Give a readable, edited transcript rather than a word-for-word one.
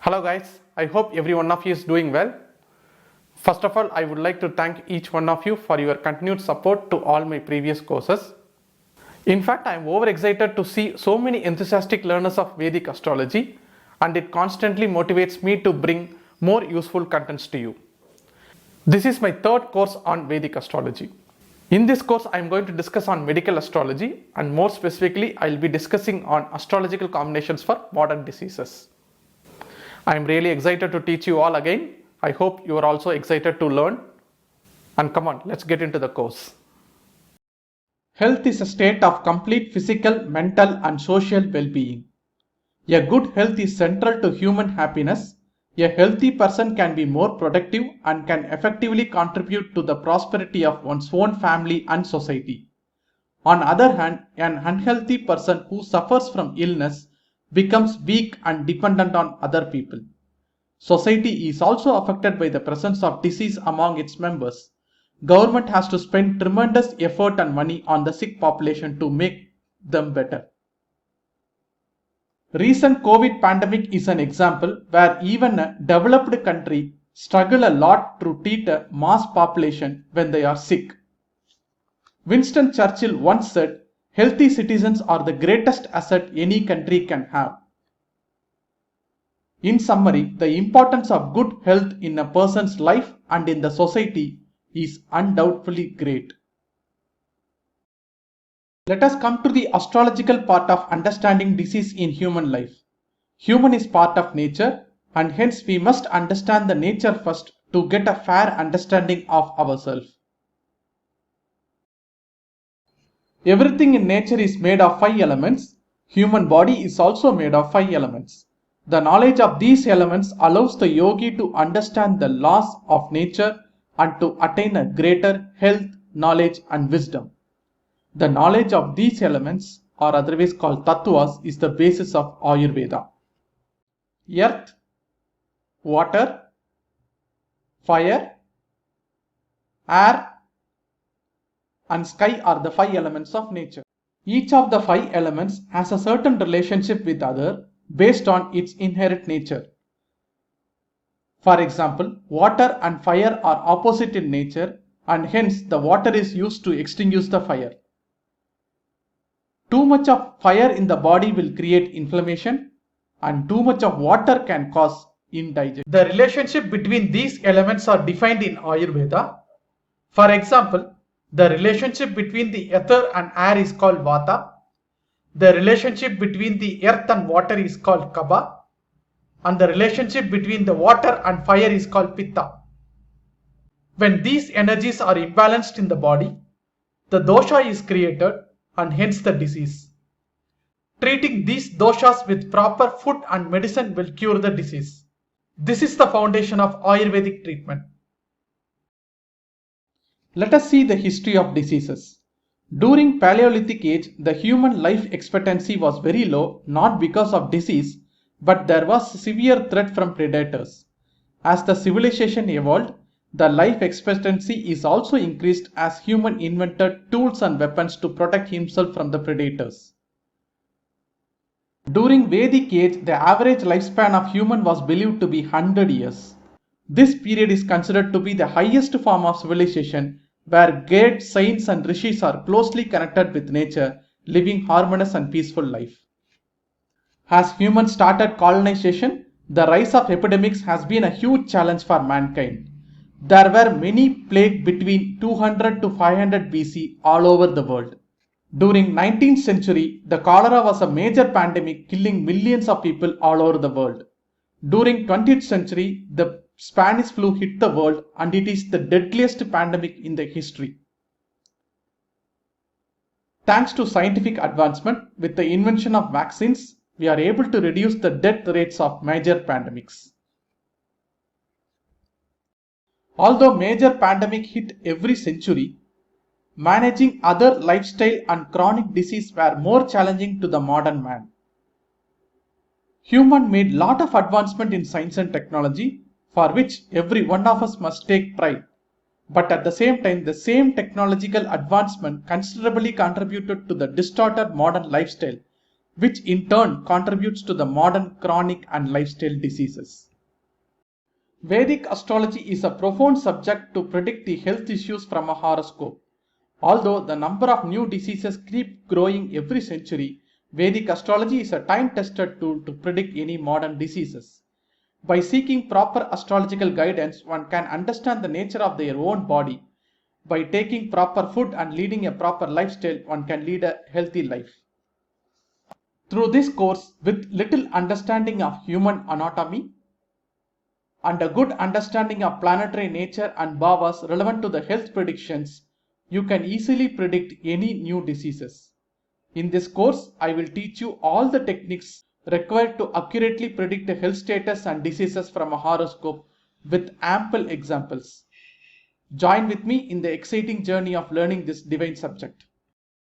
Hello guys, I hope every one of you is doing well. First of all, I would like to thank each one of you for your continued support to all my previous courses. In fact, I am overexcited to see so many enthusiastic learners of Vedic astrology, and it constantly motivates me to bring more useful contents to you. This is my third course on Vedic astrology. In this course, I am going to discuss on medical astrology, and more specifically, I will be discussing on astrological combinations for modern diseases. I am really excited to teach you all again. I hope you are also excited to learn. And come on, let's get into the course. Health is a state of complete physical, mental, and social well-being. A good health is central to human happiness. A healthy person can be more productive and can effectively contribute to the prosperity of one's own family and society. On the other hand, an unhealthy person who suffers from illness becomes weak and dependent on other people. Society is also affected by the presence of disease among its members. Government has to spend tremendous effort and money on the sick population to make them better. Recent COVID pandemic is an example where even a developed country struggle a lot to treat a mass population when they are sick. Winston Churchill once said, "Healthy citizens are the greatest asset any country can have." In summary, the importance of good health in a person's life and in the society is undoubtedly great. Let us come to the astrological part of understanding disease in human life. Human is part of nature, and hence we must understand the nature first to get a fair understanding of ourselves. Everything in nature is made of 5 elements. Human body is also made of 5 elements. The knowledge of these elements allows the yogi to understand the laws of nature and to attain a greater health, knowledge and wisdom. The knowledge of these elements, or otherwise called tattvas, is the basis of Ayurveda. Earth, water, fire, air and sky are the 5 elements of nature. Each of the 5 elements has a certain relationship with other based on its inherent nature. For example, water and fire are opposite in nature, and hence the water is used to extinguish the fire. Too much of fire in the body will create inflammation, and too much of water can cause indigestion. The relationship between these elements are defined in Ayurveda. For example, the relationship between the ether and air is called Vata. The relationship between the earth and water is called Kapha. And the relationship between the water and fire is called Pitta. When these energies are imbalanced in the body, the dosha is created and hence the disease. Treating these doshas with proper food and medicine will cure the disease. This is the foundation of Ayurvedic treatment. Let us see the history of diseases. During Paleolithic age, the human life expectancy was very low, not because of disease, but there was severe threat from predators. As the civilization evolved, the life expectancy is also increased as human invented tools and weapons to protect himself from the predators. During Vedic age, the average lifespan of human was believed to be 100 years. This period is considered to be the highest form of civilization, where great saints and rishis are closely connected with nature, living harmonious and peaceful life. As humans started colonization, the rise of epidemics has been a huge challenge for mankind. There were many plagues between 200 to 500 BC all over the world. During 19th century, the cholera was a major pandemic killing millions of people all over the world. During 20th century, the Spanish flu hit the world and it is the deadliest pandemic in the history. Thanks to scientific advancement, with the invention of vaccines, we are able to reduce the death rates of major pandemics. Although major pandemic hit every century, managing other lifestyle and chronic disease were more challenging to the modern man. Human made lot of advancement in science and technology, for which every one of us must take pride. But at the same time, the same technological advancement considerably contributed to the distorted modern lifestyle, which in turn contributes to the modern chronic and lifestyle diseases. Vedic astrology is a profound subject to predict the health issues from a horoscope. Although the number of new diseases keep growing every century, Vedic astrology is a time-tested tool to predict any modern diseases. By seeking proper astrological guidance, one can understand the nature of their own body. By taking proper food and leading a proper lifestyle, one can lead a healthy life. Through this course, with little understanding of human anatomy and a good understanding of planetary nature and bhavas relevant to the health predictions, you can easily predict any new diseases. In this course, I will teach you all the techniques required to accurately predict the health status and diseases from a horoscope with ample examples. Join with me in the exciting journey of learning this divine subject.